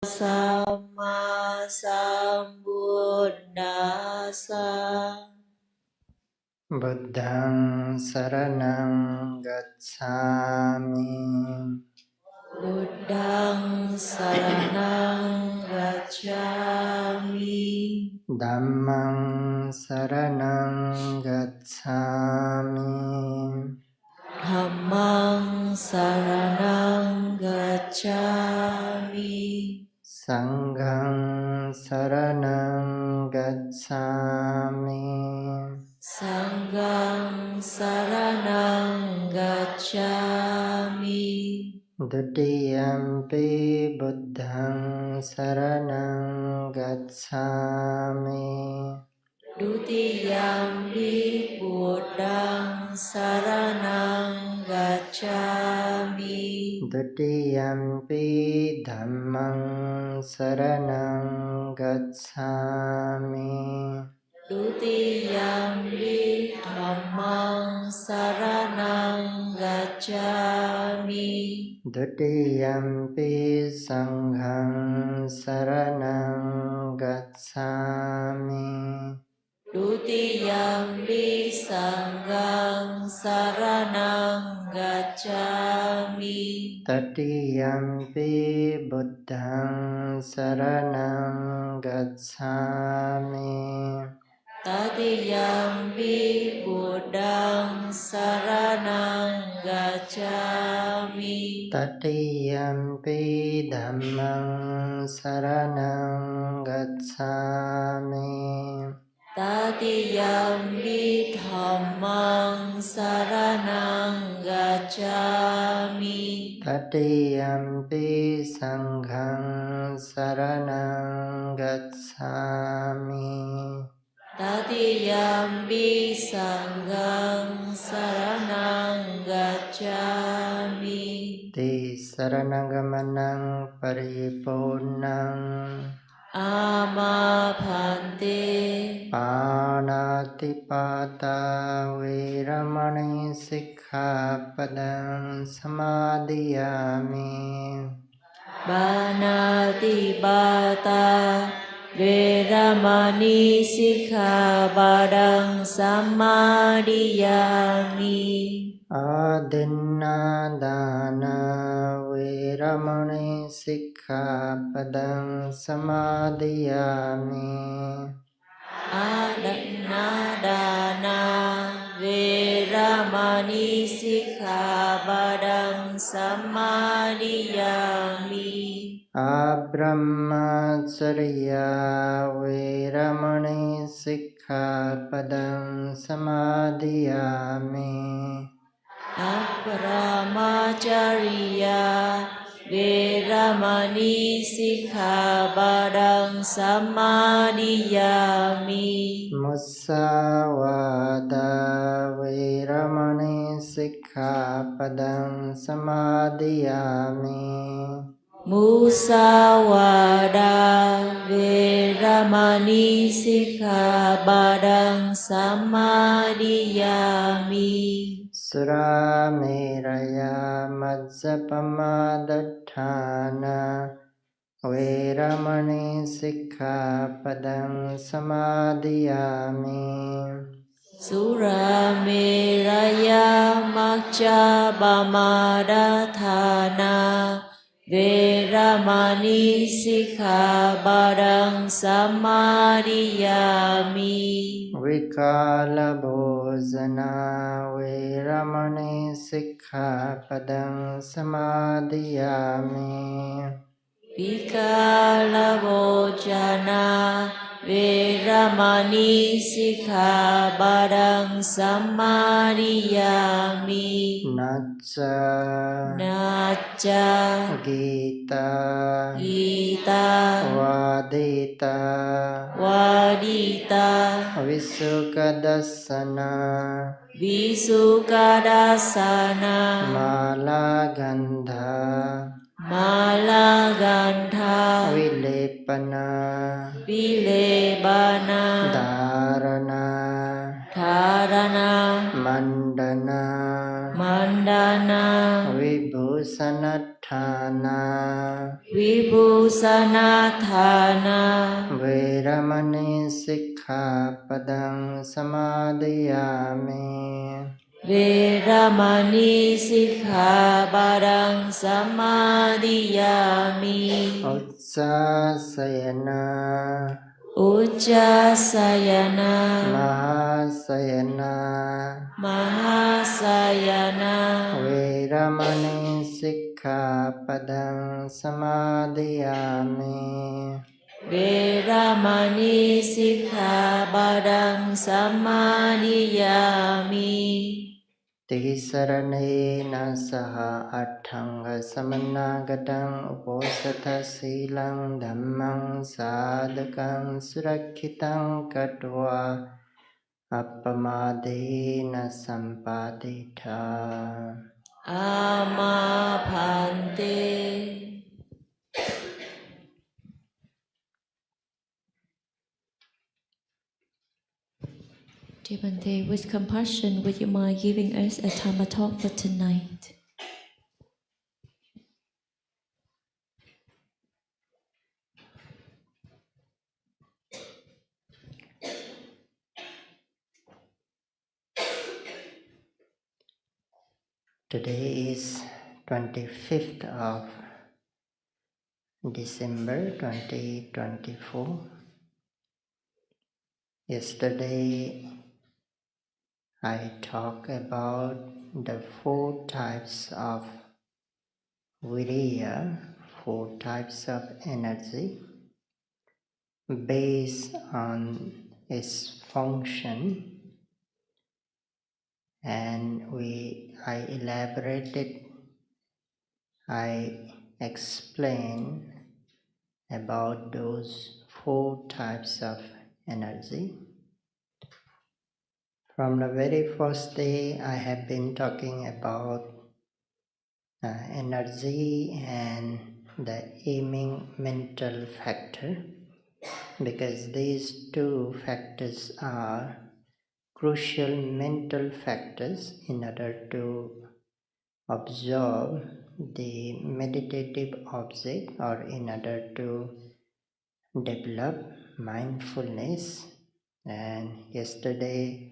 Sama Sambuddhassa. Buddhang saranang gacchami. Buddhang saranang gacchami. Dhammang saranang gacchami. Dhammang saranang gacchami. Sanghang saranang gacchami. Sanghang saranang gacchami. Dutiyampi buddhang saranang gacchami. Dutiyampi buddhang saranang gacchami. Dutiyampi dhammang saranang gacchami. Dutiyampi dhammang saranang gacchami. Dutiyampi sanghang saranang gacchami. Dutiyampi sanghang saranang gacchami. Tatiyampi buddhang saranang gacchami. Tatiyampi buddhang saranang gacchami. Tatiyampi dhammang saranang gacchami. Tatiyampi dhammang saranang gacchami. Tatiyampi sanghang saranang gacchami. Tatiyampi sanghang saranang gacchami. Ti saranagamanang paripurnang. Amaphante. Panatipata viramani sikkhapadang samadhiyami. Panatipata veramani sikkhapadang samadhiyami. Adinādāna viramani sikkhapadang samadhiyami. Adinādāna veramani sikkhapadang samadhiyami. Abrahmacharya viramani sikkhapadang samadhiyami. Brahmacharya veramani sikkhapadang samadhiyami. Musāvāda viramani sikkhapadang samadhiyami. Musāvāda veramani sikkhapadang samadhiyami. Surameraya majjapama daṭṭhāna viramani sikkhapadang samadhiyami. Surameraya majjapama veramani sikkhapadang samadhiyami. Vikala bhojana viramani sikkhapadang samadhiyami. Vikala bhojana veramani sikkhapadang samadhiyami. Nacca Gita Vadita Visukadassana Malagandha Vilebana Dharana Mandana Vibhusanat ทานา วิภูสนาทานา เวรมณีสิกขาปดังสมาธิยามิ เวรมณีสิกขาบาดังสมาธิยามิ อุจจาสยนา อุจจาสยนาม หาสยนา มหาสยนา เวรมณีสิกขาปดังสมาธิยามิ เวรมณีสิกขาบาดังสมาธิยามิ ติสรณเนนะสหอัตถังสมณากตังอุโปสถสีลังธัมมังสาดกังสุรคิตังกัตวาอัปปมาเดนะสัมปาติธา อามาพันเต Dear Bhante, with compassion, would you mind giving us a Dhamma talk for tonight? Today is 25th of December 2024. Yesterday I talked about the 4 types of viriya, 4 types of energy based on its function, and I elaborated, I explained about those 4 types of energy. From the very first day I have been talking about energy and the aiming mental factor, because these 2 factors are crucial mental factors in order to observe the meditative object, or in order to develop mindfulness. And yesterday,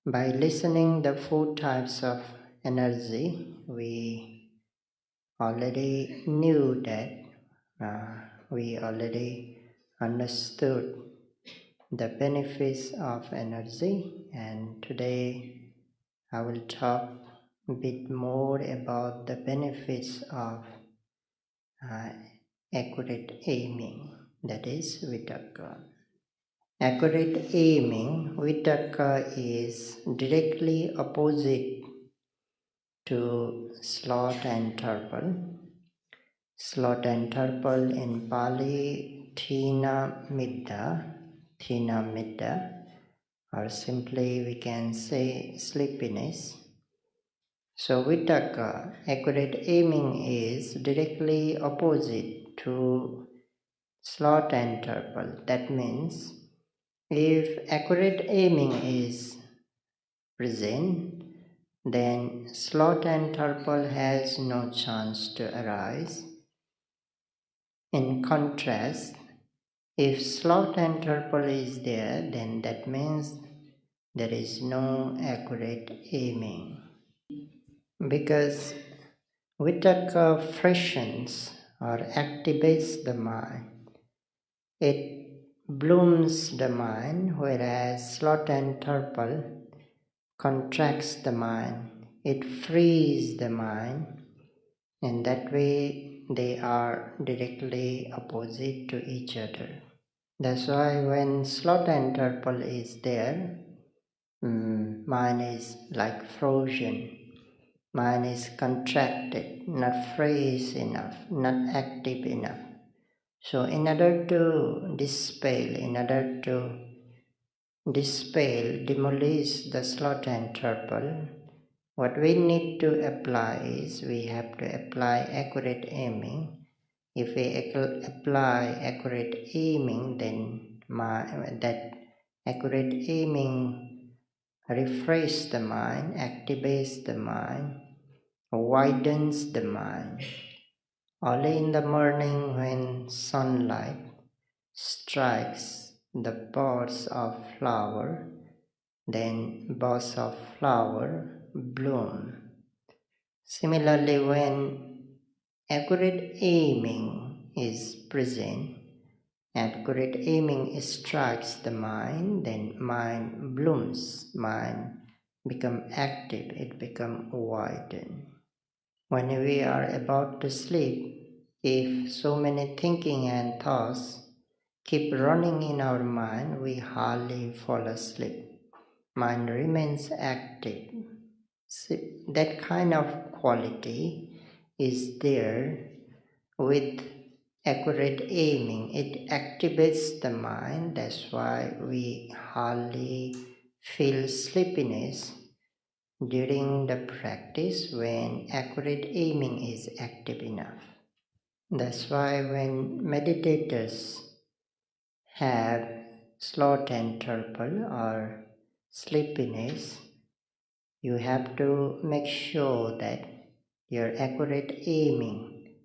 by listening the 4 types of energy, we already knew that, we already understood the benefits of energy, and today I will talk a bit more about the benefits of accurate aiming, that is vitakka. Accurate aiming, vitakka, is directly opposite to sloth and torpor. Sloth and torpor in Pali, thina midda, or simply we can say sleepiness. So vitakka, accurate aiming, is directly opposite to sloth and torpor. That means if accurate aiming is present, then sloth and torpor has no chance to arise. In contrast, if sloth and torpor is there, then that means there is no accurate aiming. Because vitakka freshens or activates the mind. It blooms the mind, whereas sloth and torpor contracts the mind. It frees the mind. In that way, they are directly opposite to each other. That's why when sloth and torpor is there, mind is like frozen. Mind is contracted, not fresh enough, not active enough. So in order to dispel, demolish the sloth and torpor, what we need to apply is, we have to apply accurate aiming. If we apply accurate aiming, then that accurate aiming refreshes the mind, activates the mind, widens the mind. Early in the morning when sunlight strikes the buds of flower, then buds of flower bloom. Similarly, when accurate aiming is present, accurate aiming strikes the mind, then mind blooms, mind become active, it become widened. When we are about to sleep, if so many thinking and thoughts keep running in our mind, we hardly fall asleep. Mind remains active. That kind of quality is there with accurate aiming. It activates the mind. That's why we hardly feel sleepiness during the practice when accurate aiming is active enough. That's why when meditators have sloth and torpor or sleepiness, you have to make sure that your accurate aiming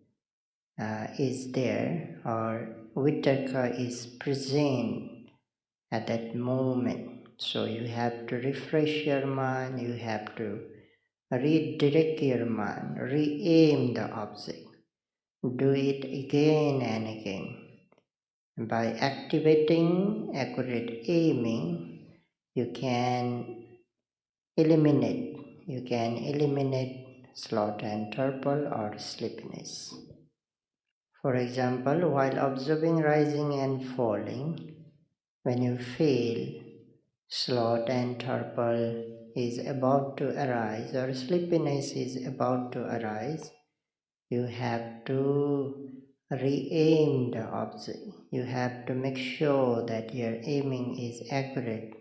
is there, or vitakka is present at that moment. So you have to refresh your mind, you have to redirect your mind, re-aim the object. Do it again and again. By activating accurate aiming, you can eliminate sloth and torpor or sleepiness. For example, while observing rising and falling, when you feel sloth and torpor is about to arise or sleepiness is about to arise, you have to re-aim the object. You have to make sure that your aiming is accurate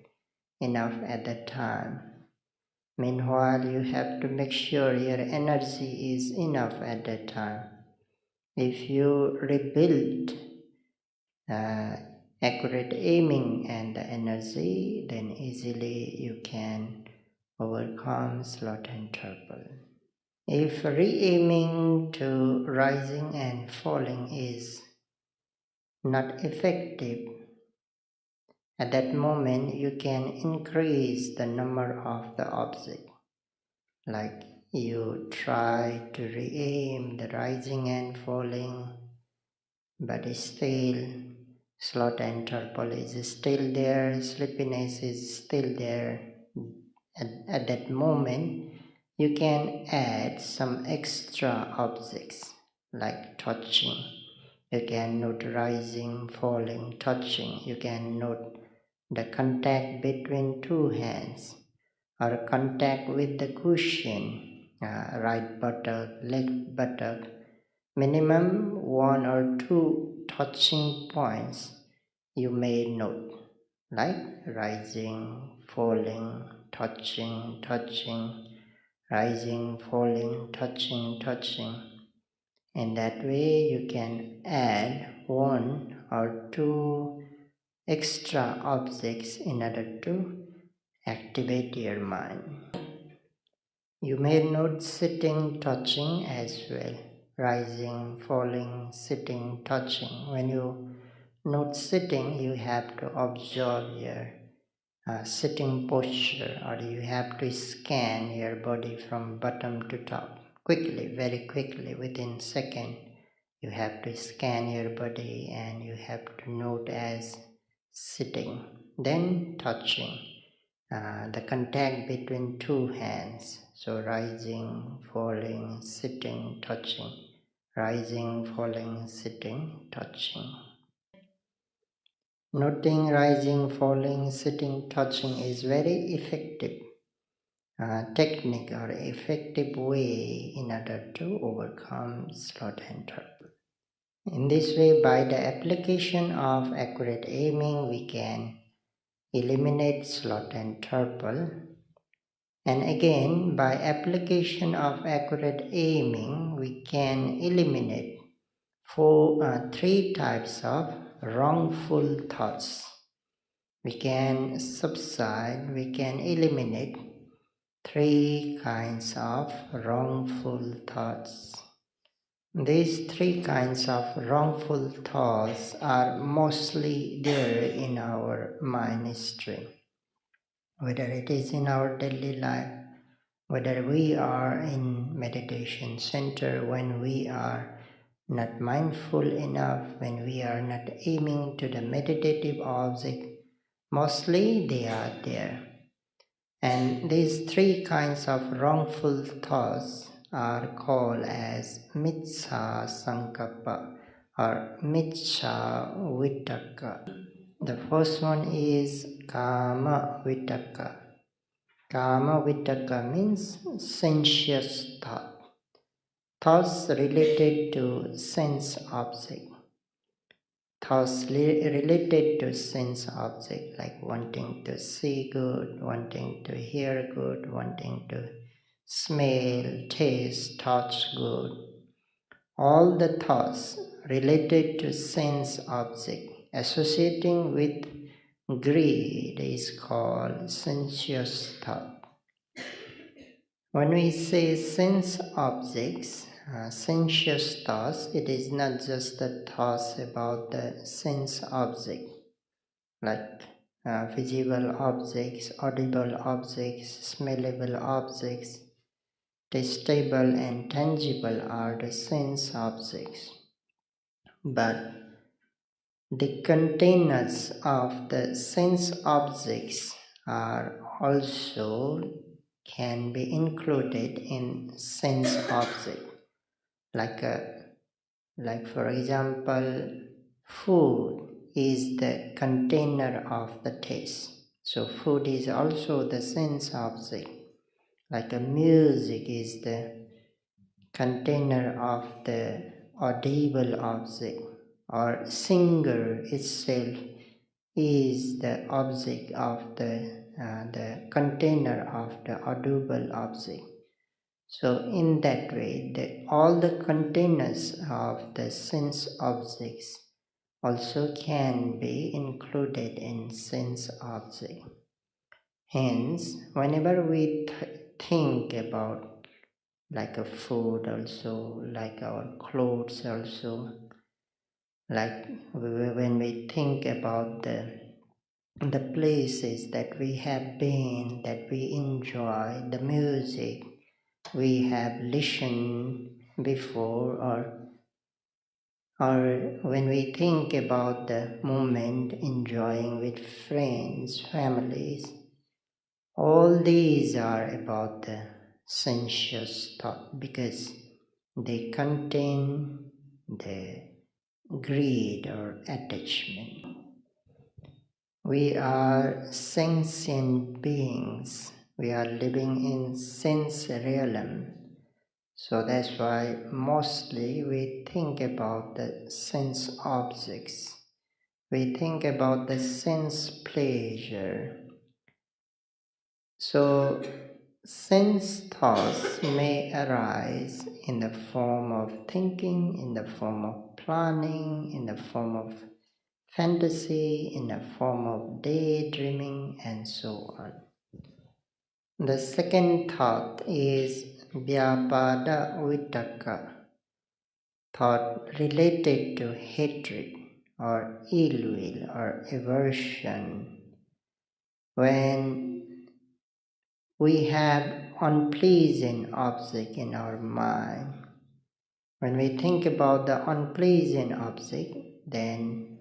enough at that time. Meanwhile, you have to make sure your energy is enough at that time. If you rebuild accurate aiming and the energy, then easily you can overcome sloth and torpor. If re-aiming to rising and falling is not effective, at that moment you can increase the number of the object. Like you try to re-aim the rising and falling, but still sloth and torpor is still there, sleepiness is still there. At that moment, you can add some extra objects like touching. You can note rising, falling, touching. You can note the contact between two hands or contact with the cushion, right buttock, left buttock. Minimum one or two touching points you may note, like rising, falling, touching, touching, rising, falling, touching, touching. In that way, you can add one or two extra objects in order to activate your mind. You may note sitting, touching as well. Rising, falling, sitting, touching. When you note sitting, you have to observe your sitting posture, or you have to scan your body from bottom to top. Quickly, very quickly, within second, you have to scan your body and you have to note as sitting. Then touching. The contact between two hands. So rising, falling, sitting, touching. Rising, falling, sitting, touching. Noting rising, falling, sitting, touching is very effective technique or effective way in order to overcome sloth and torpor. In this way, by the application of accurate aiming, we can eliminate sloth and torpor. And again, by application of accurate aiming, we can eliminate three types of wrongful thoughts. We can subside, we can eliminate three kinds of wrongful thoughts. These three kinds of wrongful thoughts are mostly there in our mind stream, whether it is in our daily life, whether we are in meditation center, when we are not mindful enough, when we are not aiming to the meditative object, mostly they are there. And these three kinds of wrongful thoughts are called as miccha sankappa or miccha vitakka. The first one is kama vitakka. Kama vitakka means sensuous thought, thoughts related to sense object. Thoughts related to sense object, like wanting to see good, wanting to hear good, wanting to smell, taste, touch good. All the thoughts related to sense object associating with greed is called sensuous thought. When we say sense objects, sensuous thoughts, it is not just the thoughts about the sense object, like visible objects, audible objects, smellable objects, tastable and tangible are the sense objects. But the containers of the sense objects are also can be included in sense object, like for example, food is the container of the taste, so food is also the sense object. Like a music is the container of the audible object, or singer itself is the object of the container of the audible object. So in that way, all the containers of the sense objects also can be included in sense object. Hence, whenever we think about like a food also, like our clothes also, like when we think about the places that we have been, that we enjoy, the music we have listened before, or when we think about the moment enjoying with friends, families, all these are about the sensuous thought because they contain the greed or attachment. We are sentient beings. We are living in sense realm. So that's why mostly we think about the sense objects. We think about the sense pleasure. So sense thoughts may arise in the form of thinking, in the form of planning, in the form of fantasy, in the form of daydreaming, and so on. The second thought is vyapada vitakka, thought related to hatred or ill will or aversion. When we have unpleasant object in our mind, when we think about the unpleasant object, then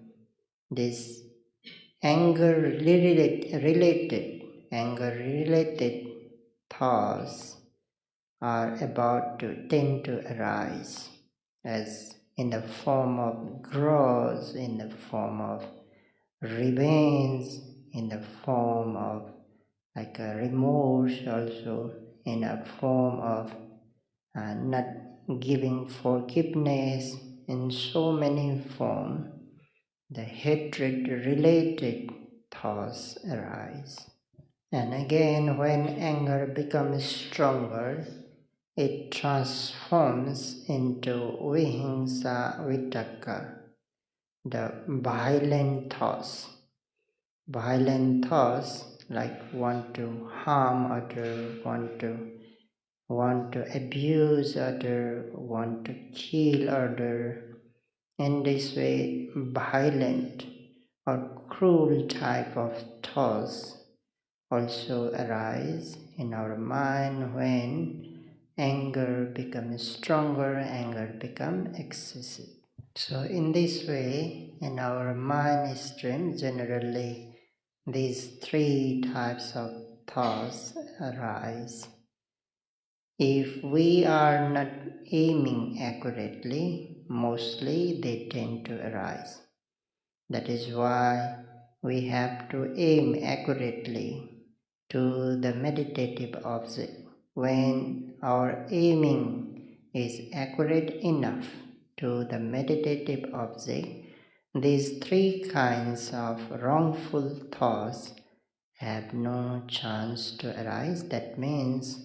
this anger related thoughts are about to tend to arise as in the form of growth, in the form of revenge, in the form of like a remorse, also in a form of not giving forgiveness, in so many forms the hatred related thoughts arise. And again, when anger becomes stronger, it transforms into vihingsa vitakka, the violent thoughts. Violent thoughts like want to harm others, want to want to abuse other, want to kill other. In this way, violent or cruel type of thoughts also arise in our mind when anger becomes stronger, anger becomes excessive. So in this way, in our mind stream, generally these three types of thoughts arise. If we are not aiming accurately, mostly they tend to arise. That is why we have to aim accurately to the meditative object. When our aiming is accurate enough to the meditative object, these three kinds of wrongful thoughts have no chance to arise. That means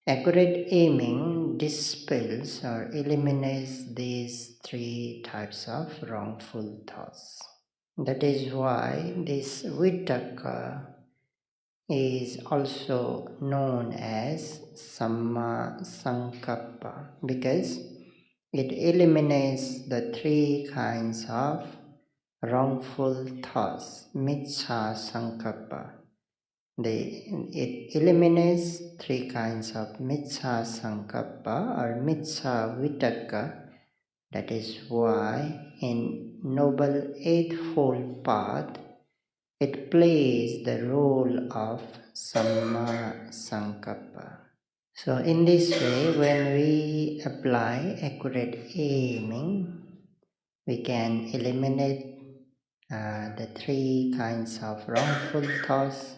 accurate aiming dispels or eliminates these three types of wrongful thoughts. That is why this vitakka is also known as Samma Sankappa because it eliminates the three kinds of wrongful thoughts, Miccha Sankappa. It eliminates three kinds of Miccha Sankappa or Miccha Vitakka. That is why in Noble Eightfold Path, it plays the role of Samma Sankappa. So in this way, when we apply accurate aiming, we can eliminate the three kinds of wrongful thoughts.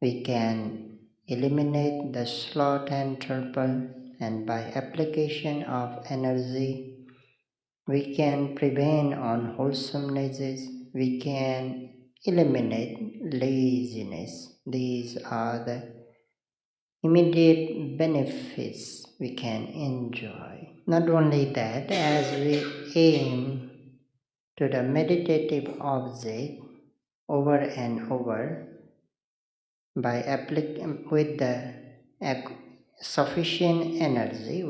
We can eliminate the sloth and torpor, and by application of energy, we can prevent unwholesomenesses. We can eliminate laziness. These are the immediate benefits we can enjoy. Not only that, as we aim to the meditative object over and over by applying with the sufficient energy,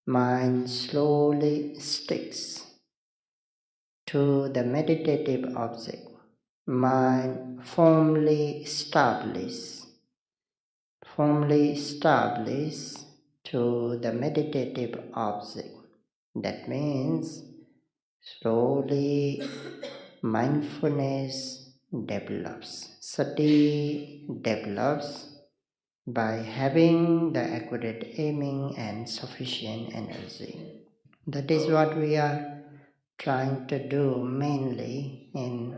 mind slowly sticks to the meditative object. Mind firmly established to the meditative object. That means slowly mindfulness develops. Sati develops by having the accurate aiming and sufficient energy. That is what we are trying to do mainly in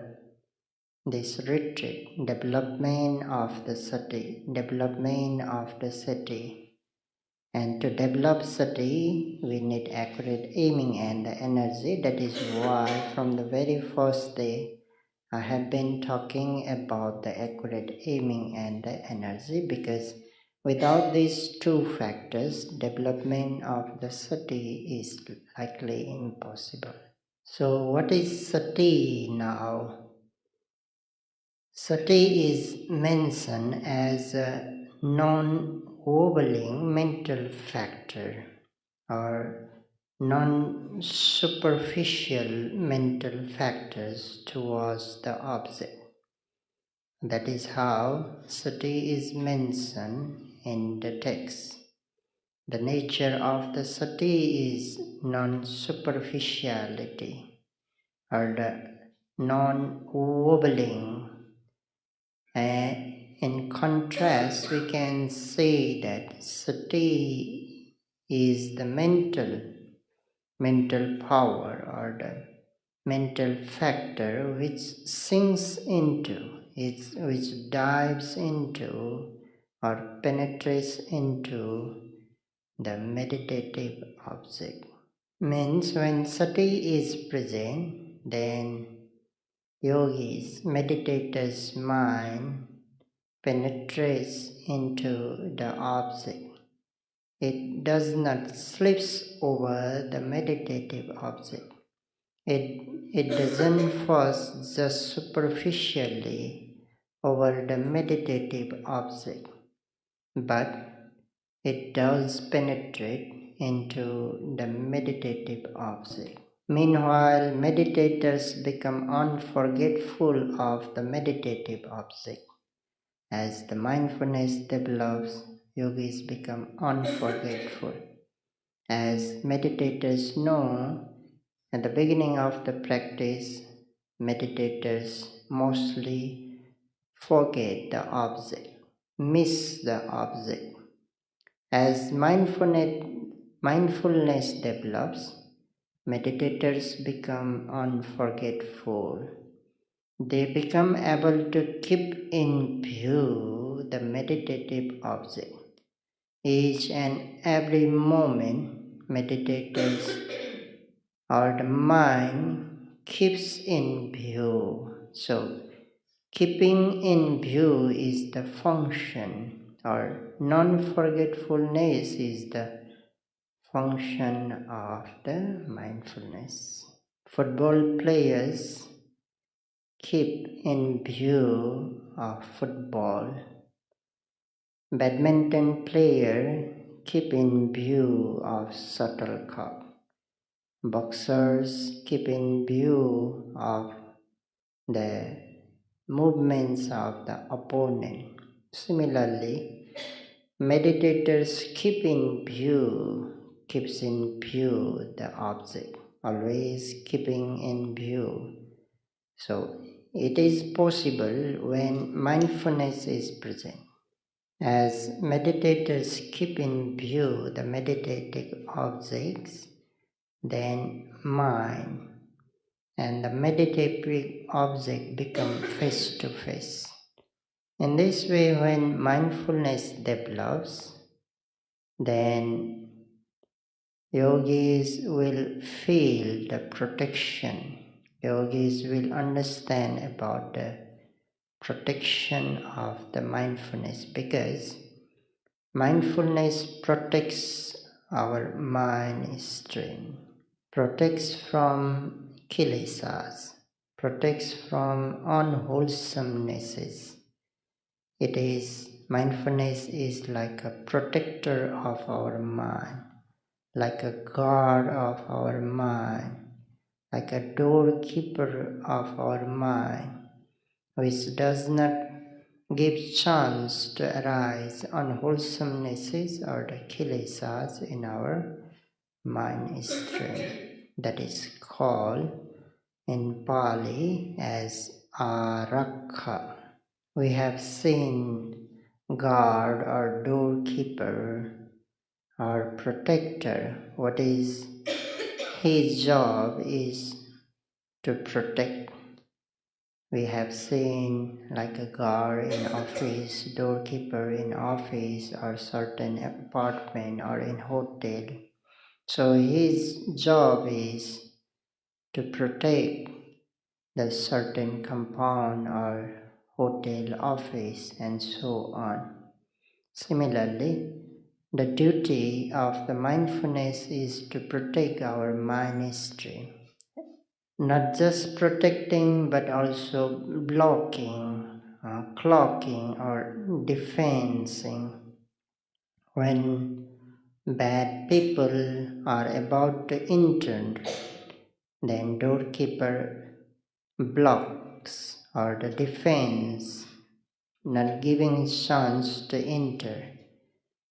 this retreat, development of the sati. And to develop sati, we need accurate aiming and energy. That is why from the very first day, I have been talking about the accurate aiming and the energy, because without these two factors, development of the sati is likely impossible. So what is sati now? Sati is mentioned as a non-wobbling mental factor or non-superficial mental factors towards the object. That is how sati is mentioned in the text. The nature of the sati is non-superficiality or the non-wobbling. In contrast, we can say that sati is the mental power or the mental factor which sinks into, which dives into or penetrates into the meditative object. Means when sati is present, then yogis, meditators' mind penetrates into the object. It does not slips over the meditative object. It doesn't first just superficially over the meditative object, but it does penetrate into the meditative object. Meanwhile, meditators become unforgetful of the meditative object. As the mindfulness develops, yogis become unforgetful. As meditators know, at the beginning of the practice, meditators mostly forget the object, miss the object. As mindfulness develops, meditators become unforgetful. They become able to keep in view the meditative object. Each and every moment, meditators or the mind keeps in view. So, keeping in view is the function, or non-forgetfulness is the function of the mindfulness. Football players keep in view of football. Badminton player keep in view of shuttlecock. Boxers keep in view of the movements of the opponent. Similarly, meditators keeps in view the object, always keeping in view. So it is possible when mindfulness is present. As meditators keep in view the meditative objects, then mind and the meditative object become face to face. In this way, when mindfulness develops, then yogis will feel the protection. Yogis will understand about the protection of the mindfulness, because mindfulness protects our mind stream, protects from kilesas, protects from unwholesomenesses. Mindfulness is like a protector of our mind, like a guard of our mind, like a doorkeeper of our mind, which does not give chance to arise unwholesomenesses or the kilesas in our mind stream. That is called in Pali as arakha. We have seen guard or doorkeeper or protector. What is his job is to protect. We have seen like a guard in office, doorkeeper in office or certain apartment or in hotel. So his job is to protect the certain compound or hotel, office, and so on. Similarly, the duty of the mindfulness is to protect our mind stream. Not just protecting, but also blocking, clocking, or defending. When bad people are about to enter, then doorkeeper blocks or the defense, not giving chance to enter.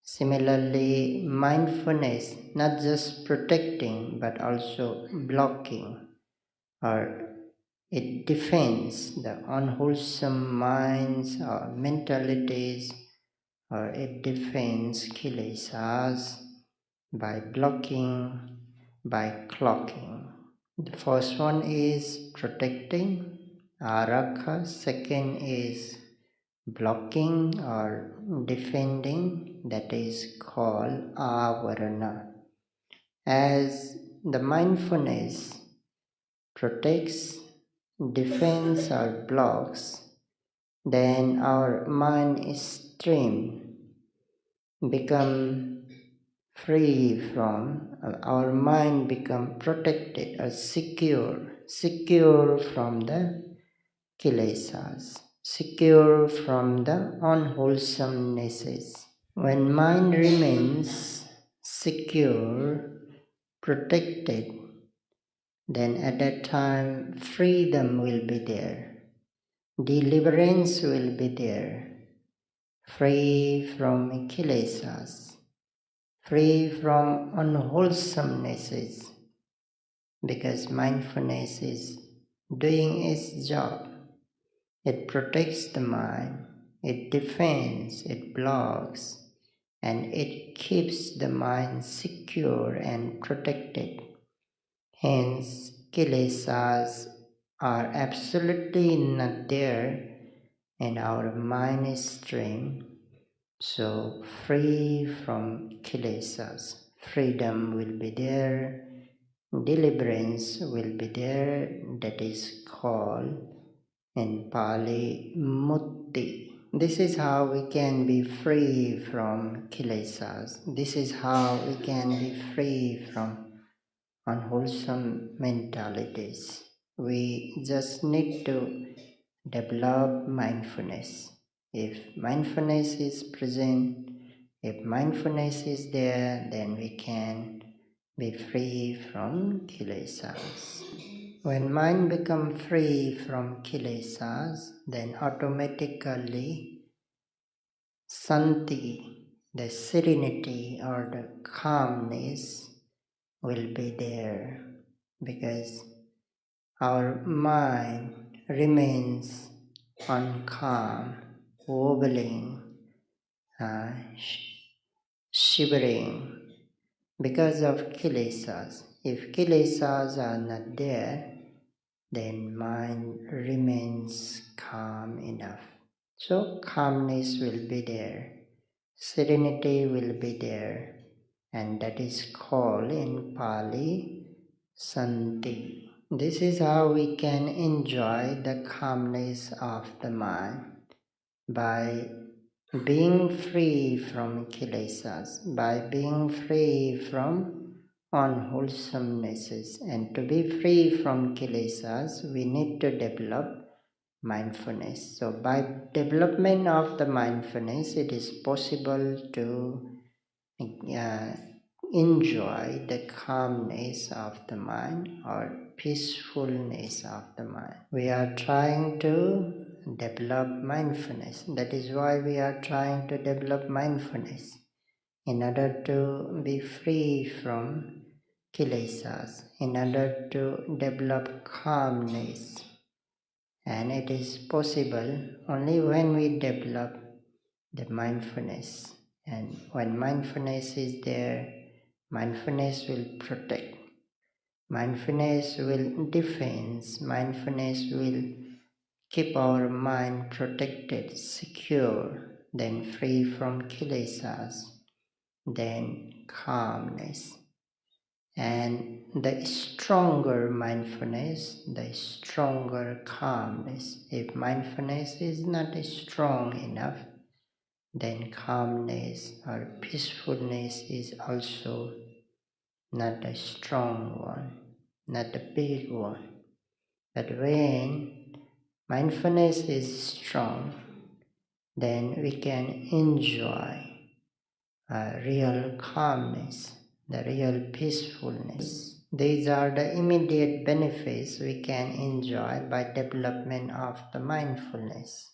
Similarly, mindfulness, not just protecting but also blocking, or it defends the unwholesome minds or mentalities, or it defends kilesas by blocking, by clocking. The first one is protecting, arakha. Second is blocking or defending, that is called avarana. As the mindfulness protects, defends or blocks, then our mind stream become free from, our mind become protected or secure from the kilesas. secure from the unwholesomenesses. When mind remains secure, protected, then at that time freedom will be there, deliverance will be there, free from kilesas, free from unwholesomenesses, because mindfulness is doing its job. It protects the mind, it defends, it blocks, and it keeps the mind secure and protected. Hence, kilesas are absolutely not there in our mind stream. So, free from kilesas, freedom will be there, deliverance will be there, that is called in Pali mutti. This is how we can be free from kilesas. This is how we can be free from unwholesome mentalities. We just need to develop mindfulness. If mindfulness is present, if mindfulness is there, then we can be free from kilesas. When mind becomes free from kilesas, then automatically santi, the serenity or the calmness, will be there, because our mind remains uncalm, wobbling, shivering because of kilesas. If kilesas are not there, then mind remains calm enough. So calmness will be there, serenity will be there, and that is called in Pali santi. This is how we can enjoy the calmness of the mind, by being free from kilesas, by being free from unwholesomenesses. And to be free from kilesas, we need to develop mindfulness. So by development of the mindfulness, it is possible to enjoy the calmness of the mind or peacefulness of the mind. We are trying to develop mindfulness. That is why we are trying to develop mindfulness, in order to be free from kilesas, in order to develop calmness. And it is possible only when we develop the mindfulness. And when mindfulness is there, mindfulness will protect, mindfulness will defend, mindfulness will keep our mind protected, secure, then free from kilesas, then calmness. And the stronger mindfulness, the stronger calmness. If mindfulness is not strong enough, then calmness or peacefulness is also not a strong one, not a big one. But when mindfulness is strong, then we can enjoy a real calmness, the real peacefulness. These are the immediate benefits we can enjoy by development of the mindfulness.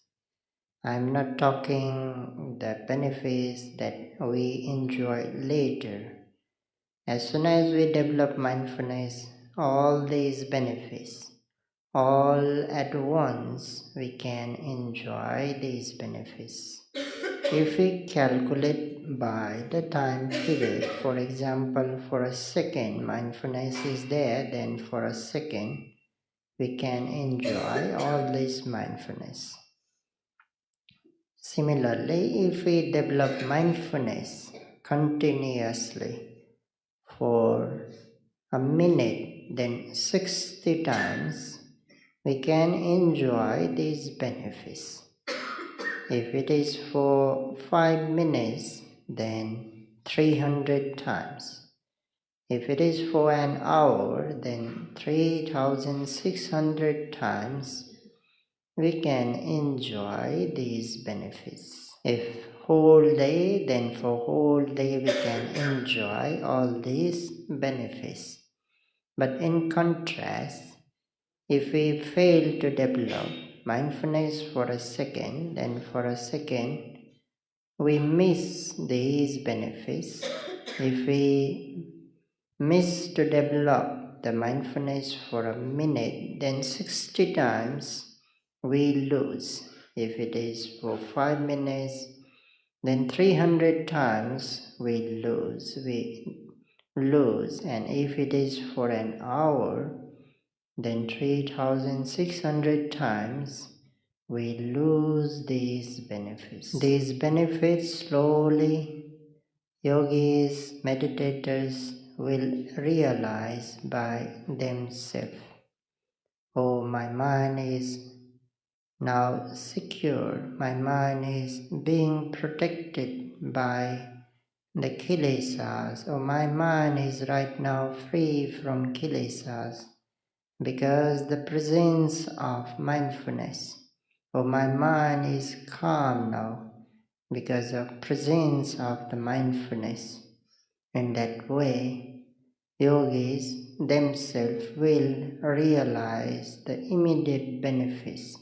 I'm not talking the benefits that we enjoy later. As soon as we develop mindfulness, all these benefits, all at once, we can enjoy these benefits. If we calculate by the time period, for example, for a second mindfulness is there, then for a second we can enjoy all this mindfulness. Similarly, if we develop mindfulness continuously for a minute, then 60 times, we can enjoy these benefits. If it is for 5 minutes, then 300 times. If it is for an hour, then 3,600 times we can enjoy these benefits. If whole day, then for whole day we can enjoy all these benefits. But in contrast, if we fail to develop mindfulness for a second, then for a second we miss these benefits. If we miss to develop the mindfulness for a minute, then 60 times we lose. If it is for 5 minutes, then 300 times we lose. And if it is for an hour, then 3,600 times we lose these benefits. These benefits slowly yogis, meditators will realize by themselves. Oh, my mind is now secure, my mind is being protected by the kilesas, or my mind is right now free from kilesas because the presence of mindfulness. Oh, my mind is calm now because of presence of the mindfulness. In that way, yogis themselves will realize the immediate benefits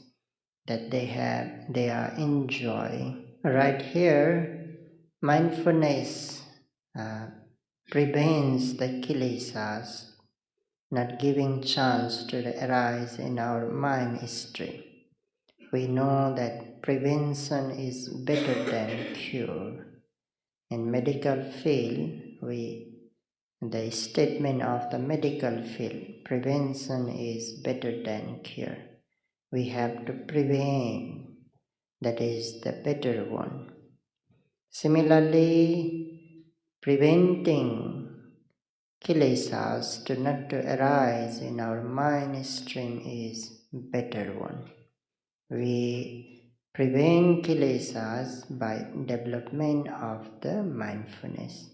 that they are enjoying. Right here, mindfulness prevents the kilesas not giving chance to arise in our mind stream. We know that prevention is better than cure. In medical field, the statement of the medical field, prevention is better than cure. We have to prevent, that is the better one. Similarly, preventing kilesas to not to arise in our mind stream is better one. We prevent kilesas by development of the mindfulness.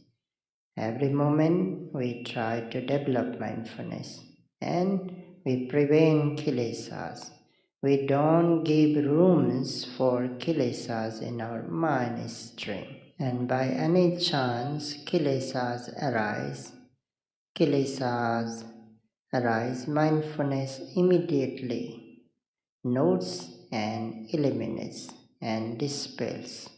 Every moment we try to develop mindfulness and we prevent kilesas. We don't give rooms for kilesas in our mind stream. And by any chance kilesas arise, mindfulness immediately notes and eliminates and dispels.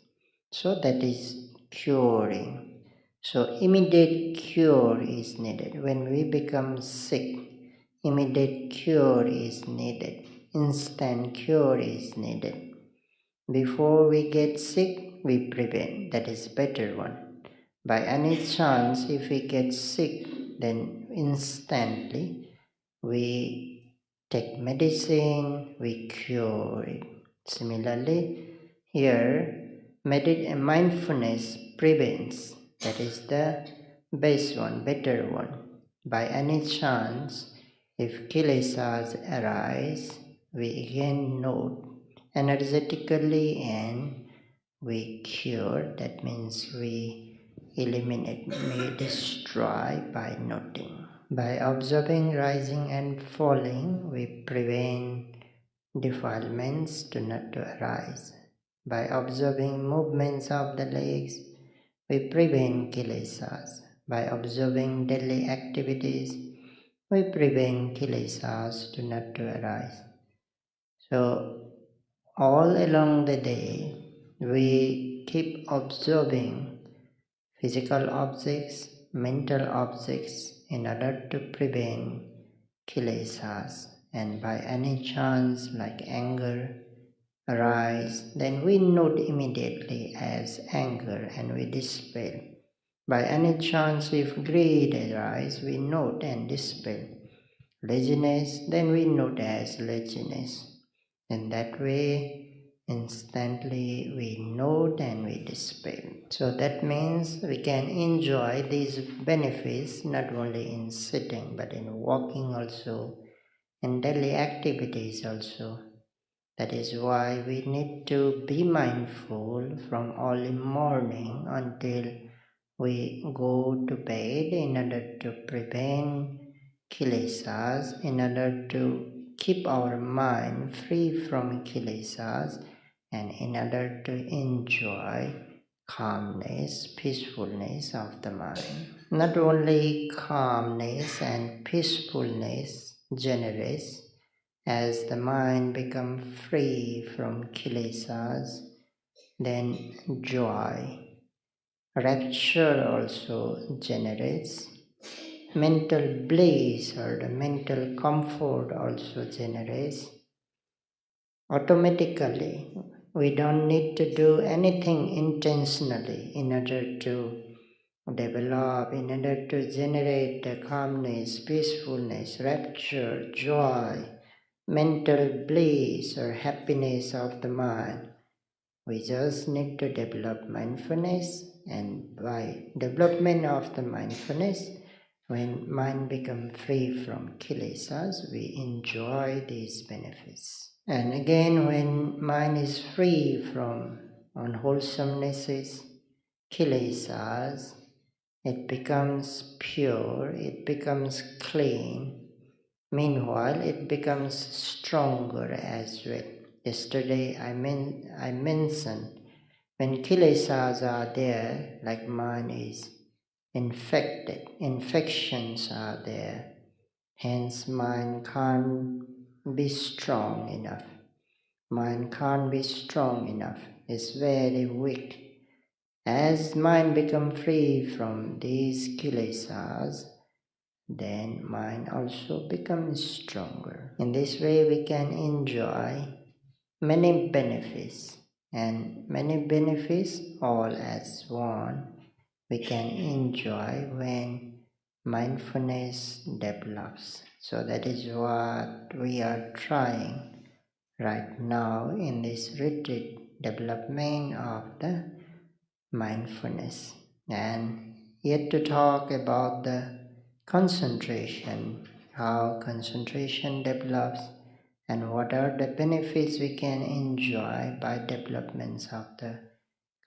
So that is curing. So immediate cure is needed. When we become sick, immediate cure is needed. Instant cure is needed. Before we get sick, we prevent. That is better one. By any chance, if we get sick, then instantly we take medicine, we cure it. Similarly, here mindfulness prevents. That is the best one, better one. By any chance, if kilesas arise, we again note energetically and we cure. That means we eliminate, we destroy by noting. By observing rising and falling, we prevent defilements to not to arise. By observing movements of the legs, we prevent kilesas. By observing daily activities, we prevent kilesas to not to arise. So all along the day, we keep observing physical objects, mental objects in order to prevent kilesas. And by any chance like anger arise, then we note immediately as anger and we dispel. By any chance if greed arise, we note and dispel. Laziness, then we note as laziness. In that way, instantly we note and we dispel. So that means we can enjoy these benefits not only in sitting but in walking also, in daily activities also. That is why we need to be mindful from early morning until we go to bed in order to prevent kilesas, in order to keep our mind free from kilesas, and in order to enjoy calmness, peacefulness of the mind. Not only calmness and peacefulness generates as the mind becomes free from kilesas, then joy, rapture also generates. Mental bliss or the mental comfort also generates. Automatically, we don't need to do anything intentionally in order to develop, in order to generate the calmness, peacefulness, rapture, joy, mental bliss or happiness of the mind. We just need to develop mindfulness, and by development of the mindfulness, when mind becomes free from kilesas, we enjoy these benefits. And again, when mind is free from unwholesomenesses, kilesas, it becomes pure, it becomes clean. Meanwhile, it becomes stronger as well. Yesterday I mentioned when kilesas are there, like mind is infected, infections are there, hence mind can't be strong enough. Mind can't be strong enough, it's very weak. As mind becomes free from these kilesas, then mind also becomes stronger. In this way we can enjoy many benefits, and many benefits all as one we can enjoy when mindfulness develops. So that is what we are trying right now in this retreat, development of the mindfulness. And yet to talk about the concentration, how concentration develops, and what are the benefits we can enjoy by developments of the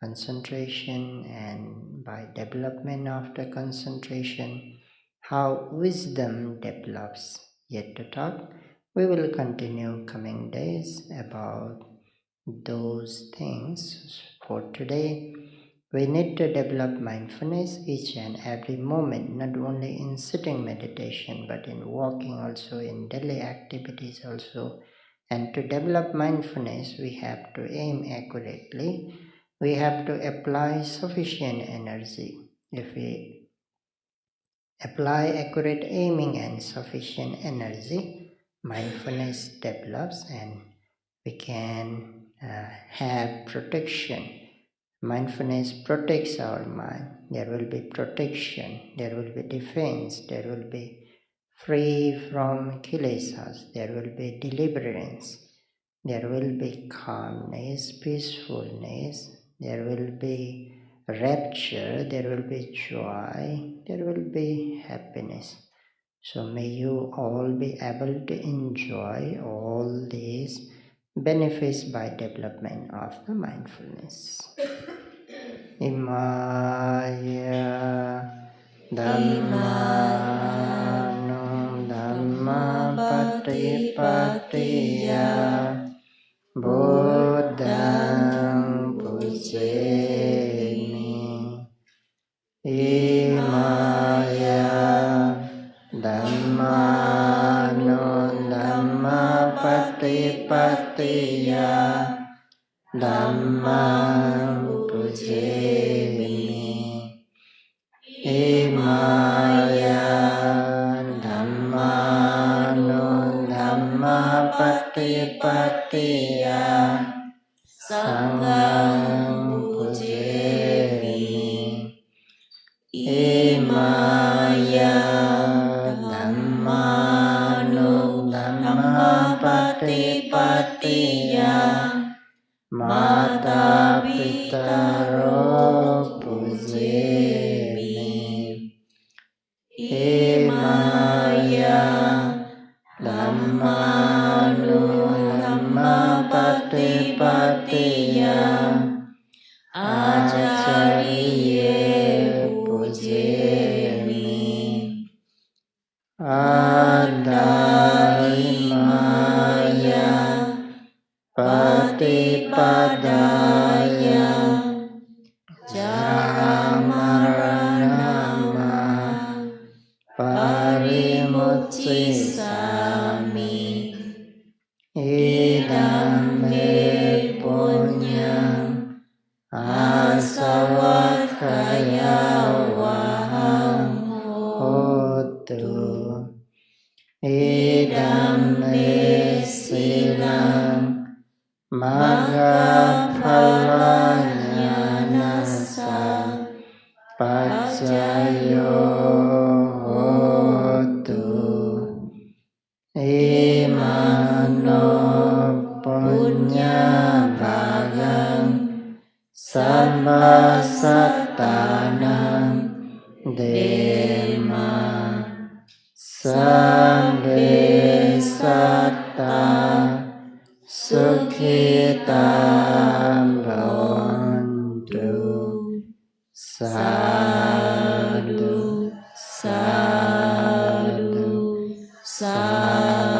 concentration, and by development of the concentration, how wisdom develops. Yet to talk, we will continue coming days about those things. For today, we need to develop mindfulness each and every moment, not only in sitting meditation, but in walking also, in daily activities also. And to develop mindfulness, we have to aim accurately. We have to apply sufficient energy. If we apply accurate aiming and sufficient energy, mindfulness develops, and we can have protection. Mindfulness protects our mind. There will be protection, there will be defense, there will be free from kilesas, there will be deliverance, there will be calmness, peacefulness, there will be rapture, there will be joy, there will be happiness. So may you all be able to enjoy all these benefits by development of the mindfulness. Imaya Dhammano Dhamma Patipatiya Buddhang Pujemi Imaya Dhammano Dhamma Patipatiya Dhammang Pujemi Imaya Dhammano Dhamma Patipatiya Sanghang Pujemi Imaya Dhammano Dhamma Patipatiya Mata Pitaro Pujemi Imaya Dhammano Dhamma Patipatiya Acariye Pujemi Adaima idam me silang magga phalanyana paccayo hotu imano punya bhagang Samba sattanam dema sambe satta sukhitam bhavantu sadhu sadhu sadhu